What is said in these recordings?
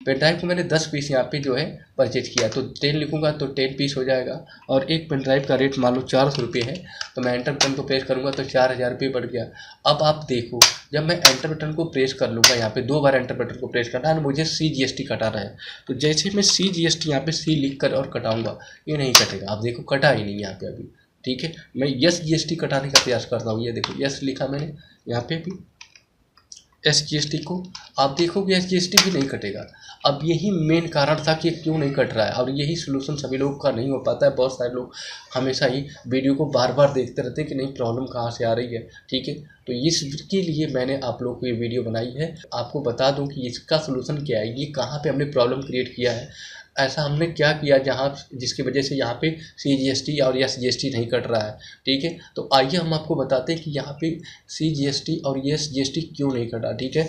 Pen drive को मैंने 10 piece यहाँ पे जो है परचेज किया, तो 10 लिखूँगा तो 10 पीस हो जाएगा। और एक पेन ड्राइव का रेट मान लो 400 रुपये है, तो मैं एंटर बटन को प्रेस करूँगा तो 4000 रुपये बढ़ गया। अब आप देखो, जब मैं एंटर बटन को प्रेस कर लूँगा, यहाँ पे 2 बार एंटर बटन को प्रेस करना है, मुझे CGST कटाना है। तो जैसे मैं CGST यहाँ पे C लिख कर और कटाऊँगा, ये नहीं कटेगा। आप देखो कटा ही नहीं यहाँ पे अभी, ठीक है। मैं SGST कटाने का प्रयास करता हूँ, ये देखो यस लिखा मैंने यहाँ पे भी SGST को, आप देखोगे SGST भी नहीं कटेगा। अब यही मेन कारण था कि क्यों नहीं कट रहा है, और यही सोल्यूशन सभी लोगों का नहीं हो पाता है। बहुत सारे लोग हमेशा ही वीडियो को बार बार देखते रहते हैं कि नहीं प्रॉब्लम कहाँ से आ रही है, ठीक है। तो इसके लिए मैंने आप लोगों को ये वीडियो बनाई है, आपको बता दूं कि इसका सोल्यूशन क्या है, ये कहाँ पे हमने प्रॉब्लम क्रिएट किया है, ऐसा हमने क्या किया जहाँ जिसकी वजह से यहाँ पे CGST और SGST नहीं कट रहा है, ठीक है। तो आइए हम आपको बताते हैं कि यहाँ पे CGST और SGST क्यों नहीं कटा, ठीक है।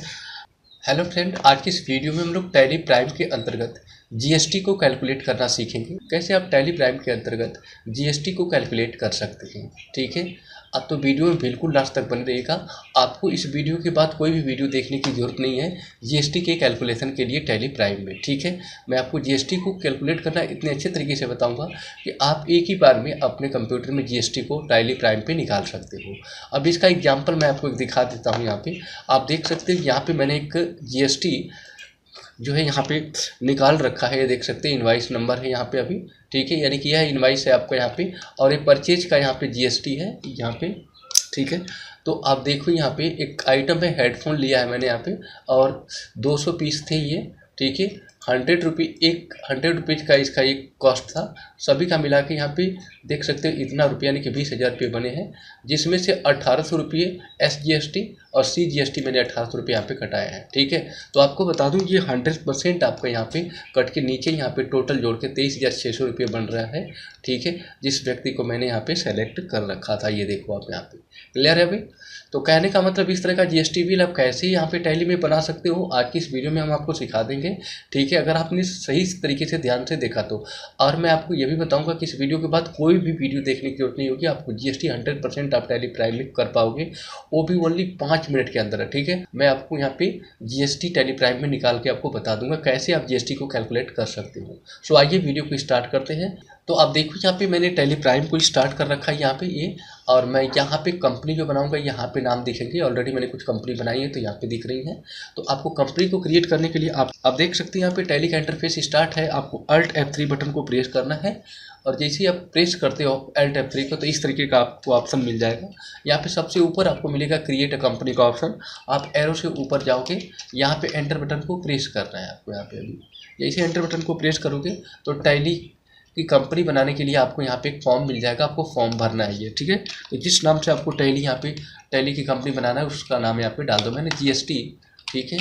हेलो फ्रेंड, आज की इस वीडियो में हम लोग टैली प्राइम के अंतर्गत GST को कैलकुलेट करना सीखेंगे। कैसे आप टैली प्राइम के अंतर्गत GST को कैलकुलेट कर सकते हैं, ठीक है। अब तो वीडियो में बिल्कुल लास्ट तक बने रहेगा। आपको इस वीडियो के बाद कोई भी वीडियो देखने की ज़रूरत नहीं है GST के कैलकुलेशन के लिए टैली प्राइम में, ठीक है। मैं आपको GST को कैलकुलेट करना इतने अच्छे तरीके से बताऊंगा कि आप एक ही बार में अपने कंप्यूटर में GST को टैली प्राइम पे निकाल सकते हो। अब इसका एग्जाम्पल मैं आपको दिखा देता हूँ। यहाँ पे आप देख सकते हैं, यहाँ पे मैंने एक GST जो है यहाँ पे निकाल रखा है, ये देख सकते हैं इनवाइस नंबर है यहाँ पे अभी, ठीक है। यानी कि यह इनवाइस है आपका यहाँ पे, और ये परचेज का यहाँ पे GST है यहाँ पे, ठीक है। तो आप देखो यहाँ पे एक आइटम है, हेडफोन लिया है मैंने यहाँ पे, और 200 पीस थे ये, ठीक है। 100 रुपीज़ का इसका एक कॉस्ट था। सभी का मिला के यहाँ पे देख सकते हैं इतना रुपया, यानी कि 20,000 रुपये बने हैं, जिसमें से 1800 रुपये SGST और CGST मैंने 1800 रुपये यहाँ पे कटाया है, ठीक है। तो आपको बता दूं ये 100% आपका यहाँ पे कट के नीचे यहाँ पे टोटल जोड़ के 23,600 रुपये बन रहा है, ठीक है। जिस व्यक्ति को मैंने यहाँ पे सेलेक्ट कर रखा था, ये देखो आप यहाँ पे, क्लियर है अभी। तो कहने का मतलब इस तरह का GST बिल आप कैसे यहाँ पे टैली में बना सकते हो, आज की इस वीडियो में हम आपको सिखा देंगे, ठीक है। अगर आपने सही तरीके से ध्यान से देखा तो। और मैं आपको ये भी बताऊंगा कि इस वीडियो के बाद कोई भी वीडियो देखने की जरूरत नहीं होगी, आपको GST 100% आप टैली प्राइम में कर पाओगे, वो भी ओनली 5 मिनट के अंदर है, ठीक है। मैं आपको यहाँ पे GST टैली प्राइम में निकाल के आपको बता दूंगा कैसे आप GST को कैलकुलेट कर सकते हो। सो आइए वीडियो को स्टार्ट करते हैं। तो आप देखो यहाँ पे मैंने टैली प्राइम को स्टार्ट कर रखा है यहाँ पे ये, और मैं यहाँ पे कंपनी जो बनाऊंगा यहाँ पे नाम दिखेंगे, ऑलरेडी मैंने कुछ कंपनी बनाई है तो यहाँ पे दिख रही है। तो आपको कंपनी को क्रिएट करने के लिए आप देख सकते हैं यहाँ पे टैली का इंटरफेस स्टार्ट है। आपको Alt F3 बटन को प्रेस करना है, और जैसे ही आप प्रेस करते हो Alt F3 को, तो इस तरीके का आपको ऑप्शन मिल जाएगा। यहाँ पे सबसे ऊपर आपको मिलेगा क्रिएट अ कंपनी का ऑप्शन। आप एरो से ऊपर जाओगे, यहाँ पे एंटर बटन को प्रेस करना है आपको। यहाँ पे अभी जैसे एंटर बटन को प्रेस करोगे तो टैली की कंपनी बनाने के लिए आपको यहाँ पे एक फॉर्म मिल जाएगा, आपको फॉर्म भरना है ये, ठीक है। तो जिस नाम से आपको टैली यहाँ पे टैली की कंपनी बनाना है उसका नाम यहाँ पे डाल दो। मैंने GST, ठीक है,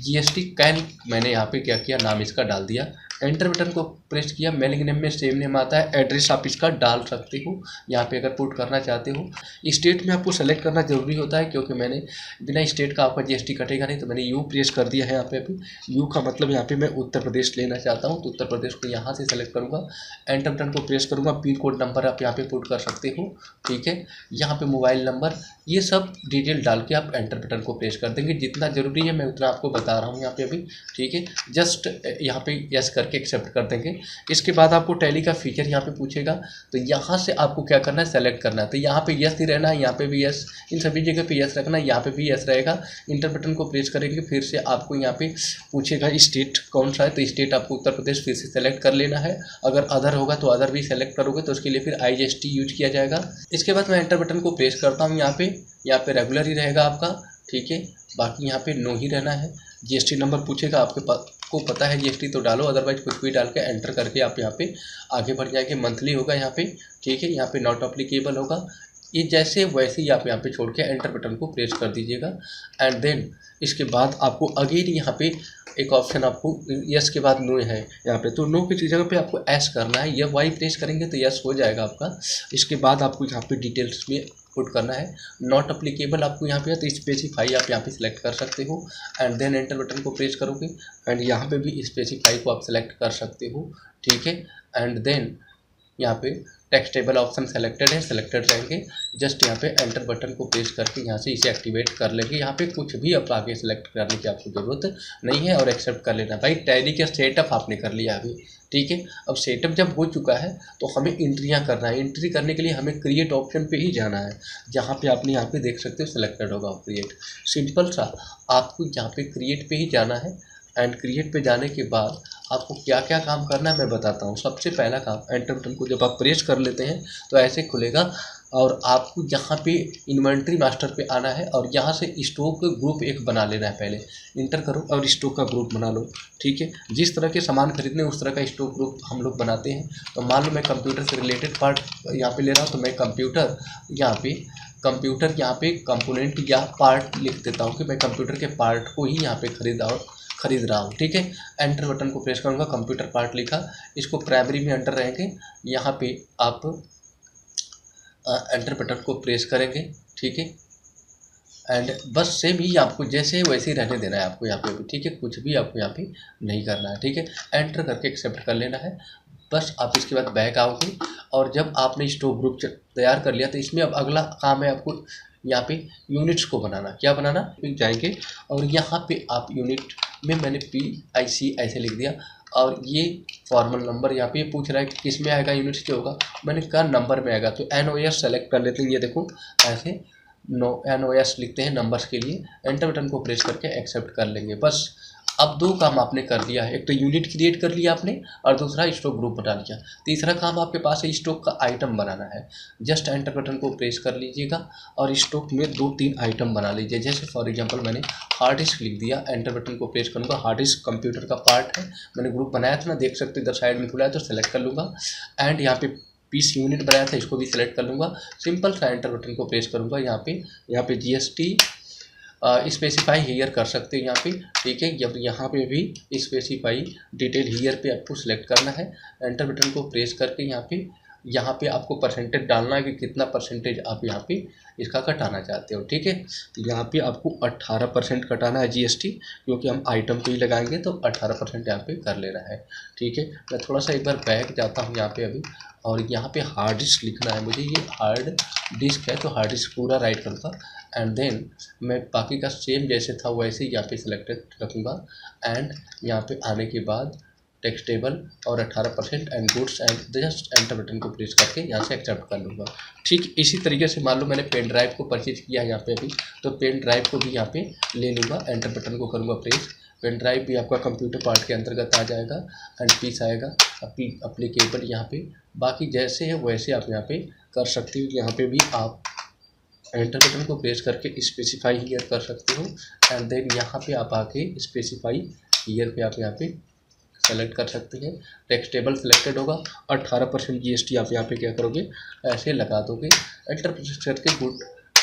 GST कैन मैंने यहाँ पे क्या किया, नाम इसका डाल दिया। एंटर बटन को प्रेस किया, मेलिंग नेम में सेम नेम आता है, एड्रेस आप इसका डाल सकते हो यहाँ पे अगर पुट करना चाहते हो। स्टेट में आपको सेलेक्ट करना जरूरी होता है, क्योंकि मैंने बिना स्टेट का आपका GST कटेगा नहीं, तो मैंने यू प्रेस कर दिया है यहाँ पे। अभी यू का मतलब यहाँ पे मैं उत्तर प्रदेश लेना चाहता हूँ, तो उत्तर प्रदेश को यहाँ से सेलेक्ट करूँगा, एंटर बटन को प्रेस करूँगा, पिन कोड नंबर आप यहाँ पे पुट कर सकते हो, ठीक है। यहाँ पे मोबाइल नंबर, ये सब डिटेल डाल के आप एंटर बटन को प्रेस कर देंगे। जितना जरूरी है मैं उतना आपको बता रहा हूँ यहाँ पे अभी, ठीक है। जस्ट यहाँ पे यस करके एक्सेप्ट कर देंगे। इसके बाद आपको टैली का फीचर यहाँ पे पूछेगा, तो यहाँ से आपको क्या करना है, सेलेक्ट करना है। तो यहाँ पे यस ही रहना है, यहाँ पे भी यस, इन सभी जगह पे यस रखना है, यहाँ पे भी यस रहेगा। इंटर बटन को प्रेस करेंगे, फिर से आपको यहाँ पे पूछेगा स्टेट कौन सा है, तो स्टेट आपको उत्तर प्रदेश फिर से सेलेक्ट कर लेना है। अगर अदर होगा तो अदर भी सेलेक्ट करोगे, तो उसके लिए फिर IGST यूज किया जाएगा। इसके बाद मैं एंटर बटन को प्रेस करता हूँ, यहाँ पे रेगुलर ही रहेगा आपका, ठीक है। बाकी यहाँ पे नो ही रहना है। GST नंबर पूछेगा, आपको पता है GST तो डालो, अदरवाइज कुछ भी डाल के एंटर करके आप यहाँ पे आगे बढ़ जाएंगे। मंथली होगा यहाँ पे, ठीक है, यहाँ पे नॉट अप्लीकेबल होगा। ये जैसे वैसे ही आप यहाँ पे छोड़ के एंटर बटन को प्रेस कर दीजिएगा। एंड देन इसके बाद आपको अगेन यहाँ पे एक ऑप्शन, आपको यस के बाद नो है यहाँ पे, तो नो की जगह पे आपको एस करना है, या वाई प्रेस करेंगे तो यस हो जाएगा आपका। इसके बाद आपको यहाँ पे डिटेल्स में पुट करना है। नॉट अप्लीकेबल आपको यहाँ पे है, तो स्पेसिफाई आप यहाँ पे सिलेक्ट कर सकते हो, एंड देन एंटर बटन को प्रेस करोगे, एंड यहाँ पे भी स्पेसिफाई को आप सिलेक्ट कर सकते हो, ठीक है। एंड देन यहाँ पे टेक्स्टेबल ऑप्शन सेलेक्टेड है, सेलेक्टेड रहेंगे। जस्ट यहाँ पे एंटर बटन को प्रेस करके यहाँ से इसे एक्टिवेट कर लेंगे। यहाँ पे कुछ भी अब आगे सेलेक्ट करने की आपको ज़रूरत नहीं है और एक्सेप्ट कर लेना। भाई टैली का सेटअप आपने कर लिया अभी, ठीक है। अब सेटअप जब हो चुका है तो हमें एंट्रियाँ करना है। एंट्री करने के लिए हमें क्रिएट ऑप्शन पे ही जाना है, जहाँ पे आपने यहाँ पे देख सकते हो सेलेक्टेड होगा क्रिएट। सिंपल सा आपको यहाँ पे क्रिएट पे ही जाना है। एंड क्रिएट पे जाने के बाद आपको क्या क्या काम करना है मैं बताता हूँ। सबसे पहला काम, एंटर बटन को जब आप प्रेस कर लेते हैं तो ऐसे खुलेगा और आपको यहाँ पे इन्वेंट्री मास्टर पे आना है और यहाँ से स्टॉक ग्रुप एक बना लेना है। पहले इंटर करो और स्टॉक का ग्रुप बना लो, ठीक है। जिस तरह के सामान खरीदने उस तरह का स्टॉक ग्रुप हम लोग बनाते हैं। तो मान लो मैं कंप्यूटर से रिलेटेड पार्ट यहाँ पे ले रहा हूँ, तो मैं कंप्यूटर यहाँ पे कंपोनेंट या पार्ट लिख देता हूँ कि मैं कंप्यूटर के पार्ट को ही यहाँ पे खरीद रहा हूँ, ठीक है। एंटर बटन को प्रेस करूँगा, कंप्यूटर पार्ट लिखा, इसको प्राइमरी में एंटर रहेंगे। यहाँ पे आप एंटर बटन को प्रेस करेंगे, ठीक है। एंड बस सेम ही आपको जैसे वैसे ही रहने देना है आपको यहाँ पे भी, ठीक है। कुछ भी आपको यहाँ पे नहीं करना है, ठीक है। एंटर करके एक्सेप्ट कर लेना है। बस आप इसके बाद बैक आओगे और जब आपने स्टॉक ग्रुप तैयार कर लिया तो इसमें अब अगला काम है आपको यहाँ पे यूनिट्स को बनाना। क्या बनाना, जाएंगे और यहाँ पे आप यूनिट में मैंने PIC ऐसे लिख दिया और ये फॉर्मल नंबर यहाँ पे पूछ रहा है कि किस में आएगा, यूनिट्स क्या होगा। मैंने कहा नंबर में आएगा, तो NOS सेलेक्ट कर लेते हैं। ये देखो ऐसे NOS लिखते हैं नंबर्स के लिए। एंटर बटन को प्रेस करके एक्सेप्ट कर लेंगे। बस अब दो काम आपने कर लिया है, एक तो यूनिट क्रिएट कर लिया आपने और दूसरा स्टॉक ग्रुप बना लिया। तीसरा काम आपके पास है स्टॉक का आइटम बनाना है। जस्ट एंटर बटन को प्रेस कर लीजिएगा और स्टॉक में 2-3 आइटम बना लीजिए। जैसे फॉर एग्जांपल मैंने हार्ड डिस्क लिख दिया, एंटर बटन को प्रेस करूँगा। हार्ड डिस्क कंप्यूटर का पार्ट है, मैंने ग्रुप बनाया था ना, देख सकते इधर साइड में खुला है, तो सेलेक्ट कर लूँगा। एंड यहाँ पे पीस यूनिट बनाया था, इसको भी सिलेक्ट कर लूँगा। सिंपल सा एंटर बटन को प्रेस करूँगा। यहाँ पे GST स्पेसिफाई हीयर कर सकते हैं यहाँ पे, ठीक है। जब यहाँ पे भी स्पेसिफाई डिटेल हीयर पे आपको सिलेक्ट करना है। एंटर बटन को प्रेस करके यहाँ पे आपको परसेंटेज डालना है कि कितना परसेंटेज आप यहाँ पे इसका कटाना चाहते हो, ठीक है। तो यहाँ पे आपको 18% कटाना है GST, क्योंकि हम आइटम पे ही लगाएंगे तो 18% यहाँ पे कर लेना है, ठीक है। मैं थोड़ा सा एक बार बैक जाता हूँ यहाँ पे अभी, और यहाँ पे हार्ड डिस्क लिखना है मुझे। ये हार्ड डिस्क है तो हार्ड डिस्क पूरा राइट करूँगा। एंड देन मैं बाकी का सेम जैसे था वैसे ही यहाँ पे सिलेक्टेड रखूँगा। एंड यहाँ पे आने के बाद टेक्स्टेबल और 18% and goods and just enter button को प्रेस करके यहाँ से एक्सेप्ट कर लूँगा। ठीक इसी तरीके से मान लो मैंने पेन ड्राइव को परचेज किया है यहाँ पे अभी, तो पेन ड्राइव को भी यहाँ पे ले लूँगा। एंटर बटन को करूँगा प्रेस, पेन ड्राइव भी आपका कंप्यूटर पार्ट के अंतर्गत आ जाएगा। एंड पीस आएगा अप्लीकेबल यहाँ पे। बाकी जैसे है वैसे आप यहाँ पे कर सकते हो। यहाँ पे भी आप एंटर बटन को प्रेस करके स्पेसिफाई हीयर कर सकते हो। एंड देन यहाँ पे आप आके स्पेसिफाई हीयर पे आप यहाँ पे सेलेक्ट कर सकते हैं। टेक्स्टेबल सिलेक्टेड होगा, 18% GST आप यहाँ पे क्या करोगे, ऐसे लगा दोगे। एंटर प्रेस करके गुड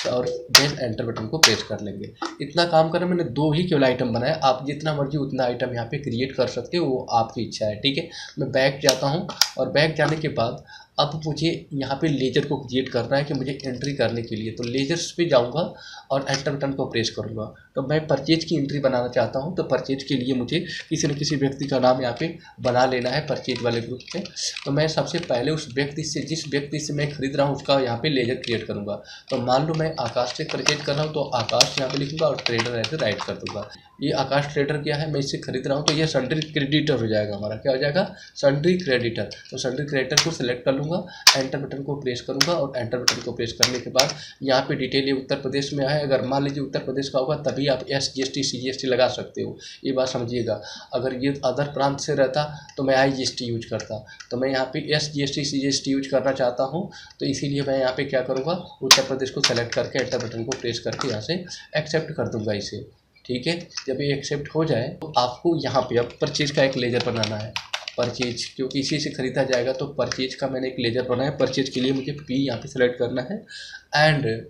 और देन एंटर बटन को प्रेस कर लेंगे। इतना काम करना, मैंने 2 ही केवल आइटम बनाया। आप जितना मर्जी उतना आइटम यहाँ पे क्रिएट कर सकते हो, वो आपकी इच्छा है, ठीक है। मैं बैक जाता हूँ और बैक जाने के बाद अब मुझे यहाँ पे लेजर को क्रिएट करना है कि मुझे एंट्री करने के लिए, तो लेजर्स पे जाऊँगा और एंटर बटन को प्रेस करूँगा। तो मैं परचेज की एंट्री बनाना चाहता हूँ, तो परचेज के लिए मुझे किसी न किसी व्यक्ति का नाम यहाँ पे बना लेना है परचेज वाले ग्रुप में। तो मैं सबसे पहले उस व्यक्ति से, जिस व्यक्ति से मैं खरीद रहा हूँ उसका यहाँ पे लेजर क्रिएट करूँगा। तो मान लो मैं आकाश से परचेज कर रहा हूँ, तो आकाश यहाँ पे लिखूँगा और ट्रेडर ऐसे राइट कर दूँगा। ये आकाश ट्रेडर क्या है, मैं इससे खरीद रहा हूँ, तो ये सन्ड्री क्रेडिटर हो जाएगा हमारा। क्या हो जाएगा, सन्ड्री क्रेडिटर। तो सन्ड्री क्रेडिटर को सिलेक्ट कर लूँगा, एंटर बटन को प्रेस करूँगा और एंटर बटन को प्रेस करने के बाद यहाँ पे डिटेल ये उत्तर प्रदेश में है। अगर मान लीजिए उत्तर प्रदेश का होगा तभी आप SGST CGST लगा सकते हो, ये बात समझिएगा। अगर ये अदर प्रांत से रहता तो मैं IGST यूज करता, तो मैं यहाँ पे SGST CGST यूज करना चाहता हूँ, तो इसीलिए मैं यहाँ पे क्या करूँगा, उत्तर प्रदेश को सेलेक्ट करके एंटर बटन को प्रेस करके यहाँ से एक्सेप्ट कर दूँगा इसे, ठीक है। जब ये एक्सेप्ट हो जाए तो आपको यहाँ पे अब परचेज का एक लेजर बनाना है। परचेज क्योंकि इसी से ख़रीदा जाएगा, तो परचेज का मैंने एक लेजर बनाया। परचेज के लिए मुझे P यहाँ पे सेलेक्ट करना है। एंड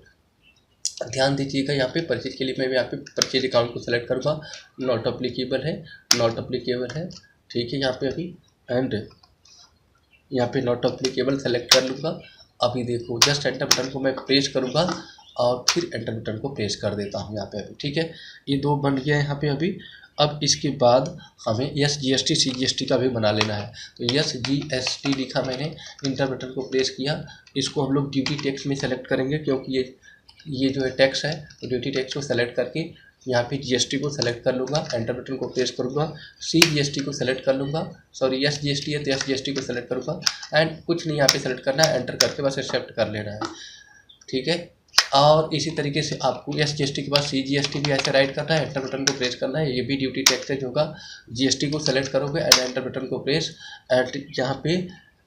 ध्यान दीजिएगा यहाँ पे परचेज के लिए मैं यहाँ पे परचेज अकाउंट को सेलेक्ट करूँगा। नॉट अप्लीकेबल है, नॉट अप्लीकेबल है, ठीक है यहाँ पे अभी। एंड यहाँ पे नॉट अप्लीकेबल सेलेक्ट कर लूँगा। अभी देखो जस्ट एंटर बटन को मैं प्रेस करूँगा और फिर एंटर बटन को प्रेस कर देता हूँ यहाँ पे अभी, ठीक है। ये 2 बन गया यहाँ पे अभी। अब इसके बाद हमें SGST CGST का भी बना लेना है। तो SGST लिखा मैंने, इंटर बटन को प्रेस किया। इसको हम लोग ड्यूटी टैक्स में सेलेक्ट करेंगे, क्योंकि ये जो है टैक्स है, तो ड्यूटी टैक्स को सेलेक्ट करके यहाँ पे GST को सेलेक्ट कर लूँगा, एंटर बटन को प्रेस करूँगा, CGST को सेलेक्ट कर लूँगा, सॉरी SGST है तो SGST को सेलेक्ट करूँगा, एंड कुछ नहीं यहाँ पे सेलेक्ट करना है, एंटर करके बस एक्सेप्ट कर लेना है, ठीक है। और इसी तरीके से आपको SGST के बाद CGST भी ऐसे राइट करना है, एंटर बटन को प्रेस करना है, ये भी ड्यूटी टैक्स होगा। GST को सेलेक्ट करोगे एंड एंटर बटन को प्रेस, एंड यहाँ पे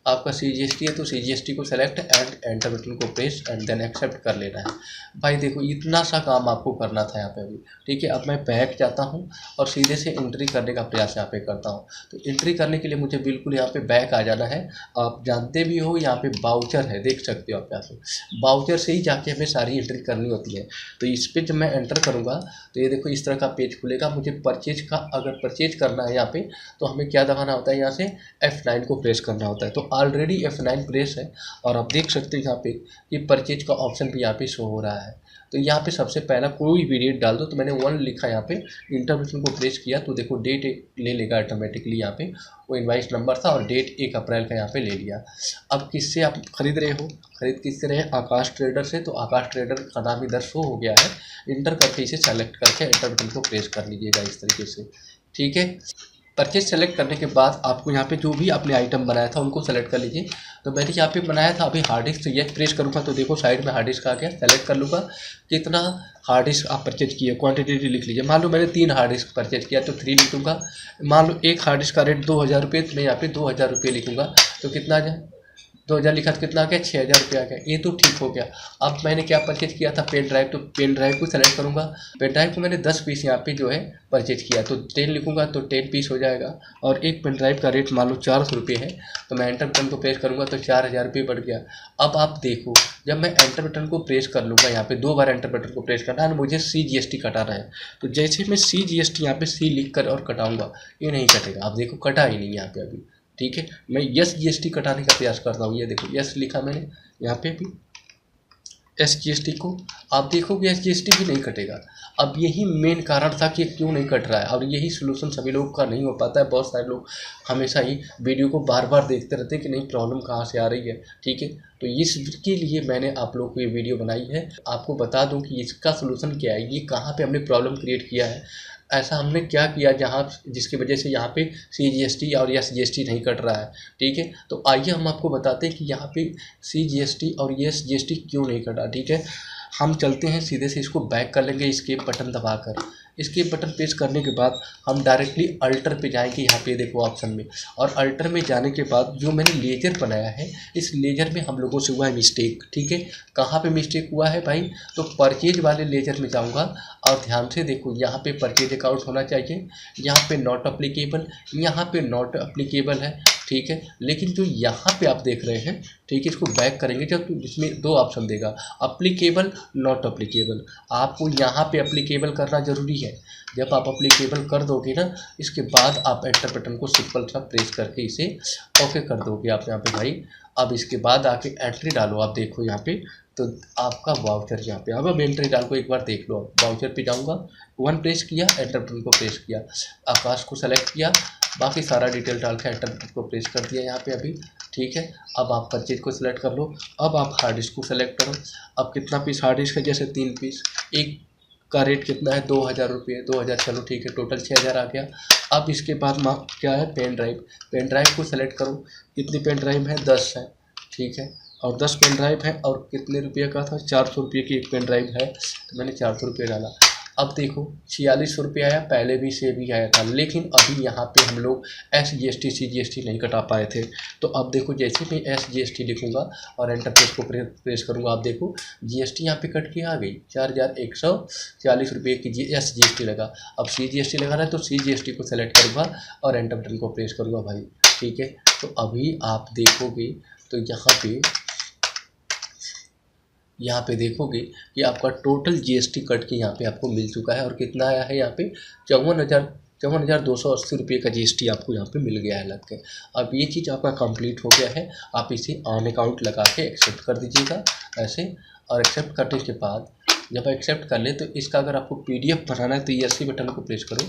आपका CGST है तो CGST को सेलेक्ट एंड एंटर बटन को प्रेस एंड देन एक्सेप्ट कर लेना है। भाई देखो इतना सा काम आपको करना था यहाँ पे अभी, ठीक है। अब मैं बैक जाता हूँ और सीधे से एंट्री करने का प्रयास यहाँ पे करता हूँ। तो एंट्री करने के लिए मुझे बिल्कुल यहाँ पे बैक आ जाना है। आप जानते भी हो यहाँ पे बाउचर है, देख सकते हो आप यहाँ पे बाउचर से ही जाके हमें सारी एंट्री करनी होती है। तो इस पर जब मैं एंटर करूँगा तो ये देखो इस तरह का पेज खुलेगा। मुझे परचेज का अगर परचेज करना है यहाँ पे तो हमें क्या दबाना होता है, यहाँ से F9 को प्रेस करना होता है। तो ऑलरेडी F9 प्रेस है और आप देख सकते हैं यहाँ पे ये परचेज का ऑप्शन भी यहाँ पे शो हो रहा है। तो यहाँ पे सबसे पहला कोई भी डेट डाल दो, तो मैंने 1 लिखा यहाँ पे, इंटर बटन को प्रेस किया तो देखो डेट ले लेगा ऑटोमेटिकली। यहाँ पे वो इनवाइस नंबर था और डेट 1 अप्रैल का यहाँ पे ले लिया। अब किससे आप खरीद रहे हो, खरीद किससे रहे, आकाश ट्रेडर से। तो आकाश ट्रेडर का नाम इधर शो हो गया है, इंटर करके इसे सेलेक्ट करके एंटर बटन को प्रेस कर लीजिएगा इस तरीके से, ठीक है। परचेज सेलेक्ट करने के बाद आपको यहाँ पे जो भी आपने आइटम बनाया था उनको सेलेक्ट कर लीजिए। तो मैंने यहाँ पे बनाया था अभी हार्ड डिस्क, तो ये प्रेस करूँगा तो देखो साइड में हार्ड डिस्क आ गया। सेलेक्ट कर लूँगा कितना हार्ड डिस्क आप परचेज किए, क्वांटिटी लिख लीजिए। मान लो मैंने 3 हार्ड डिस्क परचेज किया तो 3 लिखूँगा। मान लो एक हार्ड डिस्क का रेट 2000 रुपये, तो मैं यहाँ पे 2000 रुपये लिखूँगा। तो कितना आ जाए, 2000 लिखा तो कितना आ गया, 6000 रुपये आ गया। ये तो ठीक हो गया। अब मैंने क्या परचेज किया था, पेन ड्राइव, तो पेन ड्राइव को सेलेक्ट करूँगा। पेन ड्राइव को मैंने 10 पीस यहाँ पे जो है परचेज किया, तो 10 लिखूँगा तो 10 पीस हो जाएगा। और एक पेन ड्राइव का रेट मान लो 400 रुपये है, तो मैं एंटर बटन को प्रेस करूँगा तो 4000 रुपये बढ़ गया। अब आप देखो जब मैं एंटर बटन को प्रेस कर लूँगा, यहाँ पे 2 बार एंटर बटन को प्रेस करना है, मुझे CGST कटाना है। तो जैसे मैं CGST यहाँ पे C लिख कर और कटाऊँगा, ये नहीं कटेगा। आप देखो कटा ही नहीं यहाँ पे अभी, ठीक है। मैं SGST कटाने का प्रयास करता हूँ, ये देखो यस लिखा मैंने यहाँ पे भी SGST को, आप देखोगे SGST भी नहीं कटेगा। अब यही मेन कारण था कि क्यों नहीं कट रहा है, और यही सोल्यूशन सभी लोगों का नहीं हो पाता है। बहुत सारे लोग हमेशा ही वीडियो को बार बार देखते रहते हैं कि नहीं प्रॉब्लम कहाँ से आ रही है, ठीक है। तो इसके लिए मैंने आप लोगों को ये वीडियो बनाई है। आपको बता दूं कि इसका सोल्यूशन क्या है, ये कहाँ पे हमने प्रॉब्लम क्रिएट किया है, ऐसा हमने क्या किया जहाँ जिसकी वजह से यहाँ पे CGST और SGST नहीं कट रहा है, ठीक है। तो आइए हम आपको बताते हैं कि यहाँ पे CGST और SGST क्यों नहीं कटा, ठीक है। हम चलते हैं सीधे से, इसको बैक कर लेंगे एस्केप बटन दबाकर। एस्केप बटन प्रेस करने के बाद हम डायरेक्टली अल्टर पे जाएंगे, यहाँ पे देखो ऑप्शन में। और अल्टर में जाने के बाद जो मैंने लेजर बनाया है, इस लेजर में हम लोगों से हुआ है मिस्टेक, ठीक है। कहाँ पे मिस्टेक हुआ है भाई, तो परचेज वाले लेजर में जाऊँगा और ध्यान से देखो यहाँ पे परचेज अकाउंट होना चाहिए, यहाँ पे नॉट अप्लीकेबल, यहाँ पे नॉट अप्लीकेबल है, ठीक है। लेकिन जो यहाँ पे आप देख रहे हैं, ठीक है, इसको बैक करेंगे जब तो इसमें 2 ऑप्शन देगा, अप्लीकेबल नॉट अप्लीकेबल। आपको यहाँ पे अप्लीकेबल करना ज़रूरी है। जब आप अप्लीकेबल कर दोगे ना, इसके बाद आप एंटर बटन को सिंपल सा प्रेस करके इसे ओके कर दोगे आप यहाँ पे भाई। अब इसके बाद आके एंट्री डालो, आप देखो यहाँ पे तो आपका वाउचर यहाँ पे। अब एंट्री डाल को एक बार देख लो। वाउचर पे जाऊँगा, 1 प्रेस किया, एंटर बटन को प्रेस किया, आकाश को सेलेक्ट किया, बाकी सारा डिटेल डाल के एंटर बटन को प्रेस कर दिया यहाँ पे अभी, ठीक है। अब आप परचेज को सिलेक्ट कर लो। अब आप हार्ड डिस्क को सेलेक्ट करो। अब कितना पीस हार्ड डिस्क है, जैसे 3 पीस, एक का रेट कितना है 2000 रुपये, 2000, चलो ठीक है, टोटल 6000 आ गया। अब इसके बाद क्या है, पेन ड्राइव, पेन ड्राइव को सेलेक्ट करो। कितनी पेन ड्राइव है, 10 है, ठीक है। और 10 पेन ड्राइव है और कितने रुपये का था, 400 रुपये की एक पेन ड्राइव है, तो मैंने 400 रुपये डाला। अब देखो 4600 रुपये आया, पहले भी से भी आया था, लेकिन अभी यहाँ पे हम लोग SGST CGST नहीं कटा पाए थे। तो अब देखो जैसे मैं SGST लिखूँगा और एंटर प्रेस को प्रेस करूँगा, आप देखो GST यहाँ पे कट के आ गई, 4140 रुपये की SGST लगा। अब CGST लगाना है तो CGST को सेलेक्ट करूँगा और एंटर बटन को प्रेस करूँगा भाई, ठीक है। तो अभी आप देखोगे तो यहाँ पे देखोगे कि आपका टोटल GST कट के यहाँ पे आपको मिल चुका है। और कितना आया है यहाँ पे, 54,280 रुपये का GST आपको यहाँ पे मिल गया है लग के। अब ये चीज़ आपका कंप्लीट हो गया है। आप इसे ऑन अकाउंट लगा के एक्सेप्ट कर दीजिएगा ऐसे। और एक्सेप्ट करने के बाद जब एक्सेप्ट कर ले तो इसका अगर आपको PDF बनाना है तो ये इसी बटन को प्रेस करो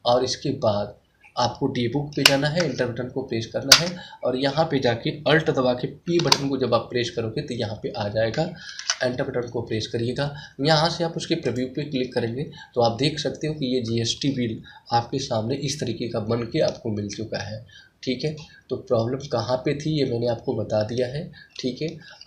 और इसके बाद आपको डी बुक पे जाना है, एंटर बटन को प्रेस करना है और यहाँ पे जाके अल्ट दबा के पी बटन को जब आप प्रेस करोगे तो यहाँ पे आ जाएगा। एंटर बटन को प्रेस करिएगा। यहाँ से आप उसके प्रीव्यू पे क्लिक करेंगे तो आप देख सकते हो कि ये जीएसटी बिल आपके सामने इस तरीके का बन के आपको मिल चुका है। ठीक है, तो प्रॉब्लम कहाँ पे थी ये मैंने आपको बता दिया है। ठीक है, अब